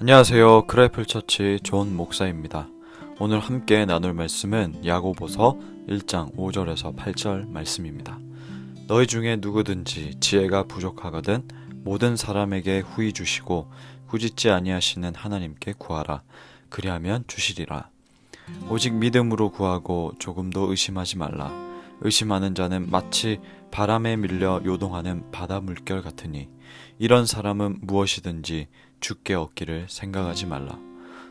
안녕하세요. 크라이플처치 존 목사입니다. 오늘 함께 나눌 말씀은 야고보서 1장 5절에서 8절 말씀입니다. 너희 중에 누구든지 지혜가 부족하거든 모든 사람에게 후히 주시고 꾸짖지 아니하시는 하나님께 구하라. 그리하면 주시리라. 오직 믿음으로 구하고 조금도 의심하지 말라. 의심하는 자는 마치 바람에 밀려 요동하는 바다 물결 같으니 이런 사람은 무엇이든지 주께 얻기를 생각하지 말라.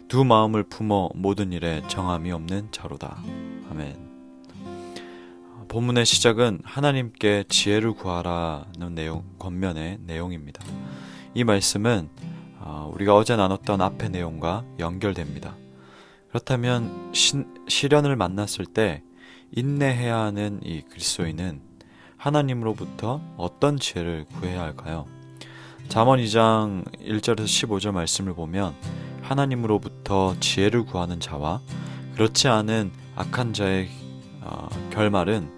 두 마음을 품어 모든 일에 정함이 없는 자로다. 아멘. 본문의 시작은 하나님께 지혜를 구하라는 권면의 내용입니다. 이 말씀은 우리가 어제 나눴던 앞의 내용과 연결됩니다. 그렇다면 시련을 만났을 때 인내해야 하는 이 그리스도인은 하나님으로부터 어떤 지혜를 구해야 할까요? 잠언 2장 1절에서 15절 말씀을 보면 하나님으로부터 지혜를 구하는 자와 그렇지 않은 악한 자의 결말은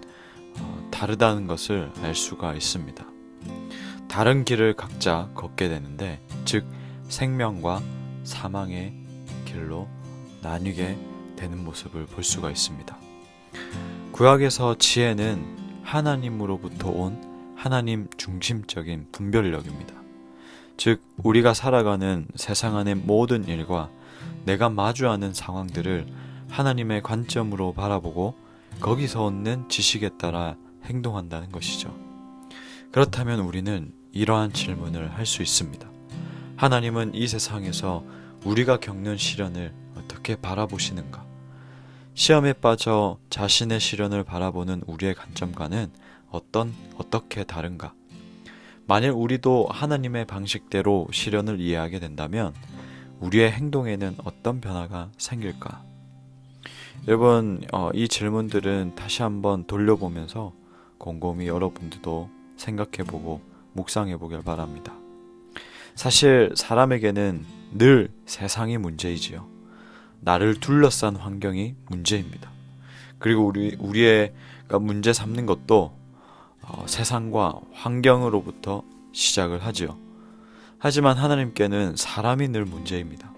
다르다는 것을 알 수가 있습니다. 다른 길을 각자 걷게 되는데, 즉 생명과 사망의 길로 나뉘게 되는 모습을 볼 수가 있습니다. 구약에서 지혜는 하나님으로부터 온 하나님 중심적인 분별력입니다. 즉 우리가 살아가는 세상 안의 모든 일과 내가 마주하는 상황들을 하나님의 관점으로 바라보고 거기서 얻는 지식에 따라 행동한다는 것이죠. 그렇다면 우리는 이러한 질문을 할 수 있습니다. 하나님은 이 세상에서 우리가 겪는 시련을 어떻게 바라보시는가? 시험에 빠져 자신의 시련을 바라보는 우리의 관점과는 어떻게 다른가? 만일 우리도 하나님의 방식대로 시련을 이해하게 된다면 우리의 행동에는 어떤 변화가 생길까? 여러분, 이 질문들은 다시 한번 돌려보면서 곰곰이 여러분들도 생각해보고 묵상해보길 바랍니다. 사실 사람에게는 늘 세상이 문제이지요. 나를 둘러싼 환경이 문제입니다. 그리고 우리가 문제 삼는 것도 세상과 환경으로부터 시작을 하지요. 하지만 하나님께는 사람이 늘 문제입니다.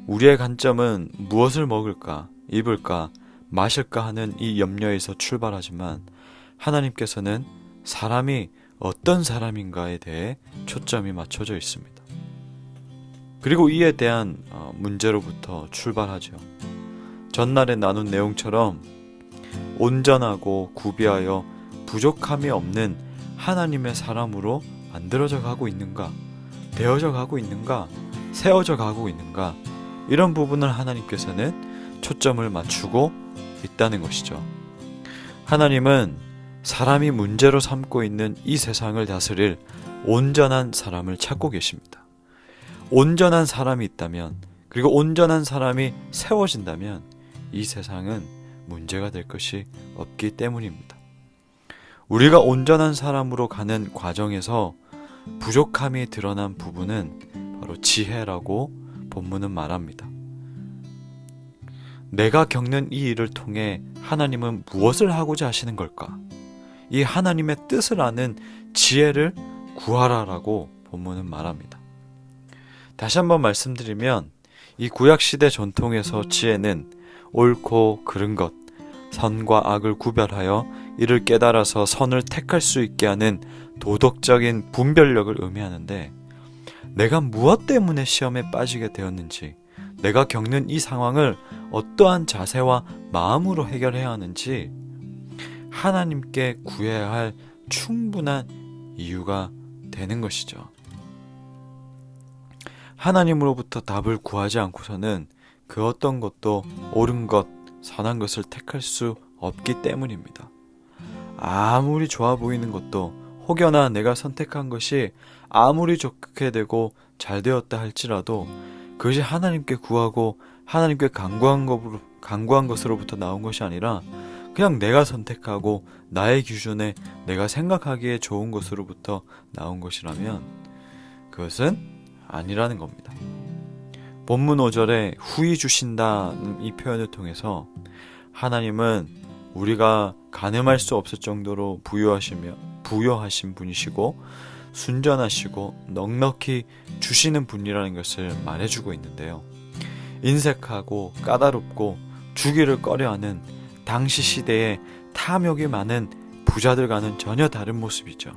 우리의 관점은 무엇을 먹을까, 입을까, 마실까 하는 이 염려에서 출발하지만 하나님께서는 사람이 어떤 사람인가에 대해 초점이 맞춰져 있습니다. 그리고 이에 대한 문제로부터 출발하죠. 전날에 나눈 내용처럼 온전하고 구비하여 부족함이 없는 하나님의 사람으로 만들어져 가고 있는가, 되어져 가고 있는가, 세워져 가고 있는가, 이런 부분을 하나님께서는 초점을 맞추고 있다는 것이죠. 하나님은 사람이 문제로 삼고 있는 이 세상을 다스릴 온전한 사람을 찾고 계십니다. 온전한 사람이 있다면, 그리고 온전한 사람이 세워진다면 이 세상은 문제가 될 것이 없기 때문입니다. 우리가 온전한 사람으로 가는 과정에서 부족함이 드러난 부분은 바로 지혜라고 본문은 말합니다. 내가 겪는 이 일을 통해 하나님은 무엇을 하고자 하시는 걸까? 이 하나님의 뜻을 아는 지혜를 구하라라고 본문은 말합니다. 다시 한번 말씀드리면 이 구약시대 전통에서 지혜는 옳고 그른 것, 선과 악을 구별하여 이를 깨달아서 선을 택할 수 있게 하는 도덕적인 분별력을 의미하는데, 내가 무엇 때문에 시험에 빠지게 되었는지, 내가 겪는 이 상황을 어떠한 자세와 마음으로 해결해야 하는지 하나님께 구해야 할 충분한 이유가 되는 것이죠. 하나님으로부터 답을 구하지 않고서는 그 어떤 것도 옳은 것, 선한 것을 택할 수 없기 때문입니다. 아무리 좋아 보이는 것도, 혹여나 내가 선택한 것이 아무리 좋게 되고 잘 되었다 할지라도 그것이 하나님께 구하고 하나님께 간구한 것으로부터 나온 것이 아니라 그냥 내가 선택하고 나의 기준에 내가 생각하기에 좋은 것으로부터 나온 것이라면 그것은 아니라는 겁니다. 본문 5절에 후히 주신다는 이 표현을 통해서 하나님은 우리가 가늠할 수 없을 정도로 부유하신 분이시고 순전하시고 넉넉히 주시는 분이라는 것을 말해주고 있는데요. 인색하고 까다롭고 주기를 꺼려하는 당시 시대에 탐욕이 많은 부자들과는 전혀 다른 모습이죠.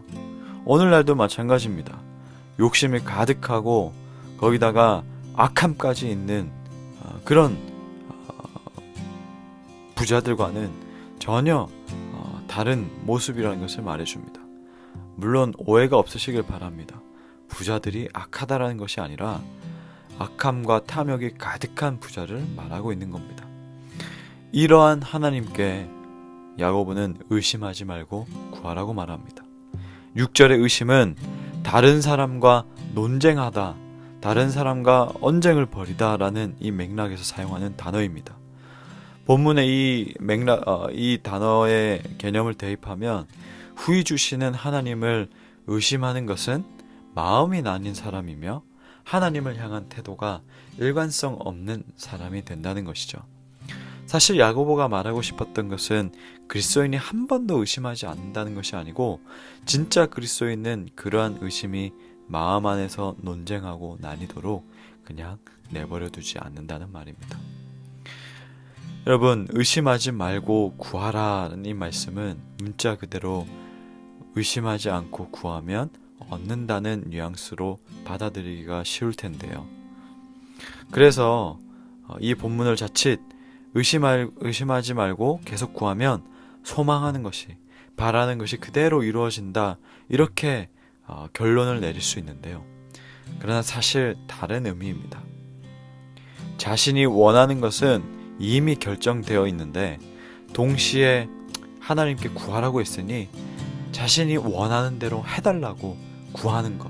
오늘날도 마찬가지입니다. 욕심이 가득하고 거기다가 악함까지 있는 그런 부자들과는 전혀 다른 모습이라는 것을 말해줍니다. 물론 오해가 없으시길 바랍니다. 부자들이 악하다라는 것이 아니라 악함과 탐욕이 가득한 부자를 말하고 있는 겁니다. 이러한 하나님께 야고보는 의심하지 말고 구하라고 말합니다. 6절의 의심은 다른 사람과 논쟁하다, 다른 사람과 언쟁을 벌이다 라는 이 맥락에서 사용하는 단어입니다. 본문의 이 단어의 개념을 대입하면 후히 주시는 하나님을 의심하는 것은 마음이 나뉜 사람이며 하나님을 향한 태도가 일관성 없는 사람이 된다는 것이죠. 사실 야고보가 말하고 싶었던 것은 그리스도인이 한 번도 의심하지 않는다는 것이 아니고 진짜 그리스도인은 그러한 의심이 마음 안에서 논쟁하고 나뉘도록 그냥 내버려 두지 않는다는 말입니다. 여러분, 의심하지 말고 구하라는 이 말씀은 문자 그대로 의심하지 않고 구하면 얻는다는 뉘앙스로 받아들이기가 쉬울 텐데요. 그래서 이 본문을 자칫 의심하지 말고 계속 구하면 소망하는 것이, 바라는 것이 그대로 이루어진다, 이렇게 결론을 내릴 수 있는데요. 그러나 사실 다른 의미입니다. 자신이 원하는 것은 이미 결정되어 있는데 동시에 하나님께 구하라고 했으니 자신이 원하는 대로 해달라고 구하는 것,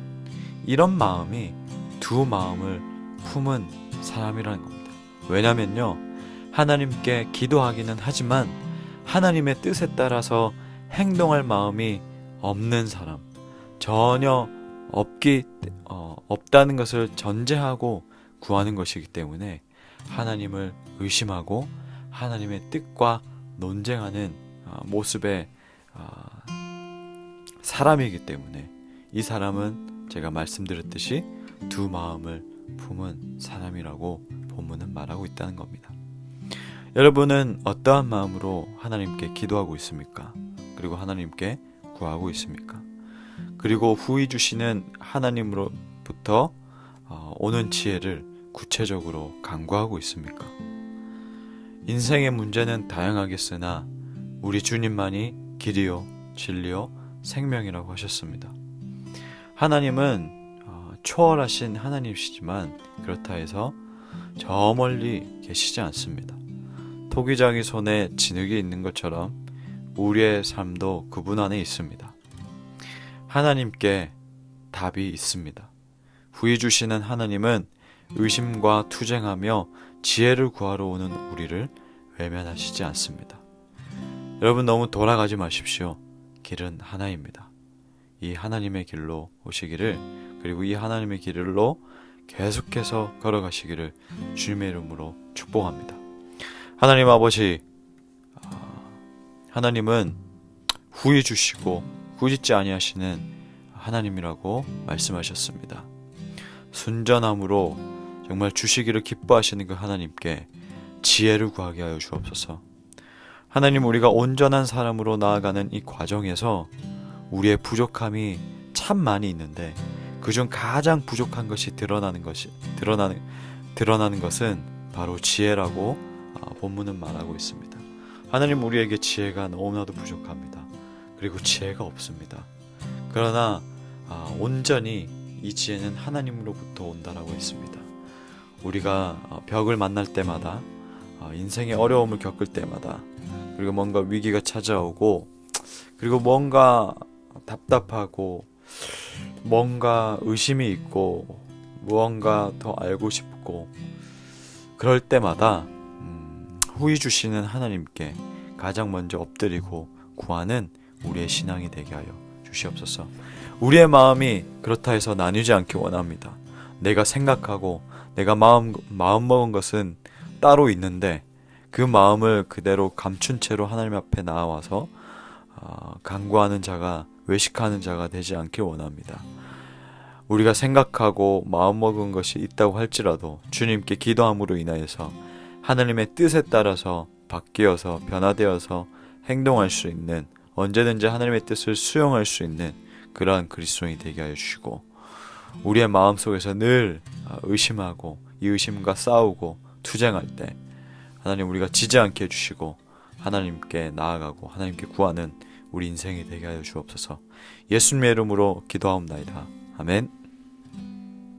이런 마음이 두 마음을 품은 사람이라는 겁니다. 왜냐면요, 하나님께 기도하기는 하지만 하나님의 뜻에 따라서 행동할 마음이 없는 사람, 전혀 없다는 것을 전제하고 구하는 것이기 때문에 하나님을 의심하고 하나님의 뜻과 논쟁하는 모습의 사람이기 때문에 이 사람은 제가 말씀드렸듯이 두 마음을 품은 사람이라고 본문은 말하고 있다는 겁니다. 여러분은 어떠한 마음으로 하나님께 기도하고 있습니까? 그리고 하나님께 구하고 있습니까? 그리고 후히 주시는 하나님으로부터 오는 지혜를 구체적으로 간구하고 있습니까? 인생의 문제는 다양하겠으나 우리 주님만이 길이요 진리요 생명이라고 하셨습니다. 하나님은 초월하신 하나님이시지만 그렇다 해서 저 멀리 계시지 않습니다. 토기장이 손에 진흙이 있는 것처럼 우리의 삶도 그분 안에 있습니다. 하나님께 답이 있습니다. 후히 주시는 하나님은 의심과 투쟁하며 지혜를 구하러 오는 우리를 외면하시지 않습니다. 여러분, 너무 돌아가지 마십시오. 길은 하나입니다. 이 하나님의 길로 오시기를, 그리고 이 하나님의 길로 계속해서 걸어가시기를 주님의 이름으로 축복합니다. 하나님 아버지, 하나님은 후히 주시고 꾸짖지 아니하시는 하나님이라고 말씀하셨습니다. 순전함으로 정말 주시기를 기뻐하시는 그 하나님께 지혜를 구하게 하여 주옵소서. 하나님, 우리가 온전한 사람으로 나아가는 이 과정에서 우리의 부족함이 참 많이 있는데 그중 가장 부족한 것이 드러나는 것은 바로 지혜라고 본문은 말하고 있습니다. 하나님, 우리에게 지혜가 너무나도 부족합니다. 그리고 지혜가 없습니다. 그러나 온전히 이 지혜는 하나님으로부터 온다라고 했습니다. 우리가 벽을 만날 때마다, 인생의 어려움을 겪을 때마다, 그리고 뭔가 위기가 찾아오고, 그리고 뭔가 답답하고, 뭔가 의심이 있고, 무언가 더 알고 싶고, 그럴 때마다 후히 주시는 하나님께 가장 먼저 엎드리고 구하는 우리의 신앙이 되게 하여 주시옵소서. 우리의 마음이 그렇다 해서 나뉘지 않기 원합니다. 내가 생각하고 내가 마음 먹은 것은 따로 있는데 그 마음을 그대로 감춘 채로 하나님 앞에 나와서 간구하는 자가, 외식하는 자가 되지 않길 원합니다. 우리가 생각하고 마음먹은 것이 있다고 할지라도 주님께 기도함으로 인하여서 하나님의 뜻에 따라서 바뀌어서 변화되어서 행동할 수 있는, 언제든지 하나님의 뜻을 수용할 수 있는 그러한 그리스도인이 되게 하여 주시고, 우리의 마음속에서 늘 의심하고 이 의심과 싸우고 투쟁할 때 하나님 우리가 지지 않게 해주시고 하나님께 나아가고 하나님께 구하는 우리 인생이 되게 하여 주옵소서. 예수님의 이름으로 기도하옵나이다. 아멘.